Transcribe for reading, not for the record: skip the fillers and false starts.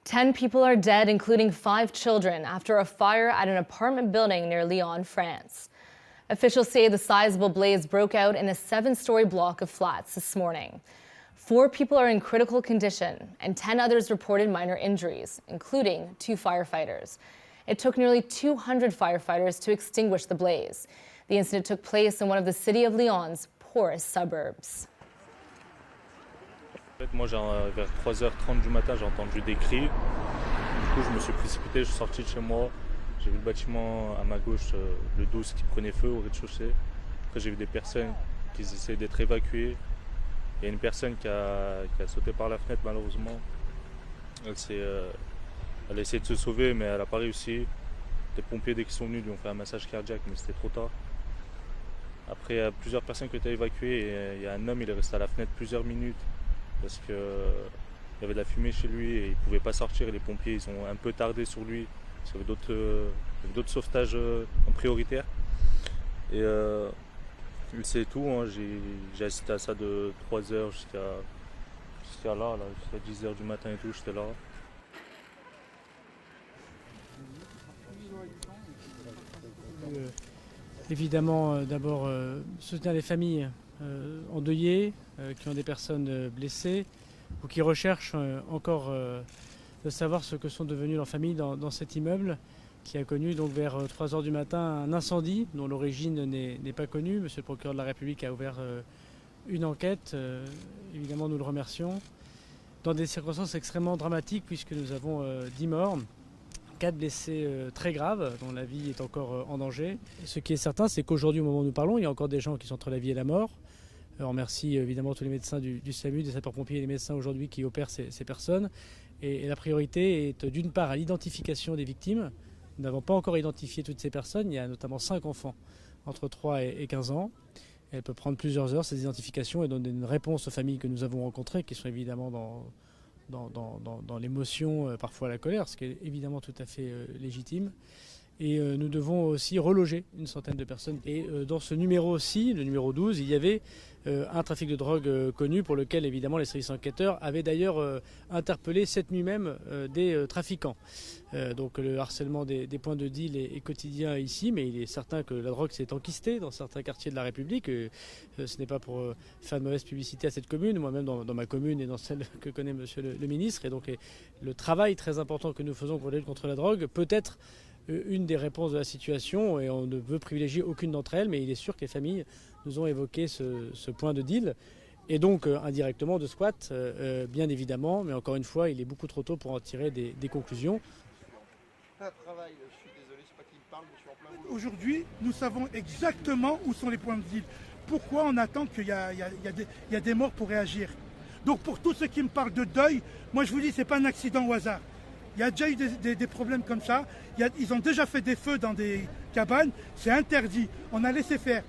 10 people are dead, including 5 children, after a fire at an apartment building near Lyon, France. Officials say the sizable blaze broke out in a 7-story block of flats this morning. 4 people are in critical condition, and 10 others reported minor injuries, including 2 firefighters. It took nearly 200 firefighters to extinguish the blaze. The incident took place in one of the city of Lyon's poorest suburbs. Moi, vers 3h30 du matin, j'ai entendu des cris. Du coup, je me suis précipité, je suis sorti de chez moi. J'ai vu le bâtiment à ma gauche, le 12, qui prenait feu au rez-de-chaussée. Après, j'ai vu des personnes qui essayaient d'être évacuées. Il y a une personne qui a sauté par la fenêtre, malheureusement. Elle a essayé de se sauver, mais elle n'a pas réussi. Les pompiers, dès qu'ils sont venus, lui ont fait un massage cardiaque, mais c'était trop tard. Après, il y a plusieurs personnes qui ont été évacuées. Et il y a un homme, il est resté à la fenêtre plusieurs minutes parce qu'il y avait de la fumée chez lui et il ne pouvait pas sortir. Et les pompiers, ils ont un peu tardé sur lui parce qu'il y avait d'autres sauvetages en prioritaire. Et c'est tout, hein. J'ai assisté à ça de 3h jusqu'à jusqu'à 10h du matin et tout, j'étais là. Évidemment, d'abord soutenir les familles endeuillées, qui ont des personnes blessées ou qui recherchent encore de savoir ce que sont devenues leurs familles dans cet immeuble qui a connu donc vers 3h du matin un incendie dont l'origine n'est pas connue. Monsieur le procureur de la République a ouvert une enquête, évidemment nous le remercions, dans des circonstances extrêmement dramatiques puisque nous avons 10 morts. 4 blessés très graves, dont la vie est encore en danger. Et ce qui est certain, c'est qu'aujourd'hui, au moment où nous parlons, il y a encore des gens qui sont entre la vie et la mort. On remercie évidemment tous les médecins du SAMU, des sapeurs-pompiers et les médecins aujourd'hui qui opèrent ces personnes. Et la priorité est d'une part à l'identification des victimes. Nous n'avons pas encore identifié toutes ces personnes. Il y a notamment 5 enfants entre 3 et 15 ans. Elle peut prendre plusieurs heures, ces identifications, et donner une réponse aux familles que nous avons rencontrées, qui sont évidemment dans l'émotion, parfois la colère, ce qui est évidemment tout à fait légitime. Et nous devons aussi reloger une centaine de personnes. Et dans ce numéro aussi, le numéro 12, il y avait un trafic de drogue connu pour lequel évidemment les services enquêteurs avaient d'ailleurs interpellé cette nuit même des trafiquants. Donc le harcèlement des points de deal est quotidien ici, mais il est certain que la drogue s'est enquistée dans certains quartiers de la République. Ce n'est pas pour faire de mauvaise publicité à cette commune, moi-même dans ma commune et dans celle que connaît monsieur le ministre. Et donc le travail très important que nous faisons pour lutter contre la drogue peut être une des réponses de la situation, et on ne veut privilégier aucune d'entre elles, mais il est sûr que les familles nous ont évoqué ce point de deal, et donc indirectement de squat, bien évidemment, mais encore une fois, il est beaucoup trop tôt pour en tirer des conclusions. Aujourd'hui, nous savons exactement où sont les points de deal. Pourquoi on attend qu'il y a des morts pour réagir? Donc pour tous ceux qui me parlent de deuil, moi je vous dis, c'est pas un accident au hasard. Il y a déjà eu des problèmes comme ça. Ils ont déjà fait des feux dans des cabanes. C'est interdit. On a laissé faire.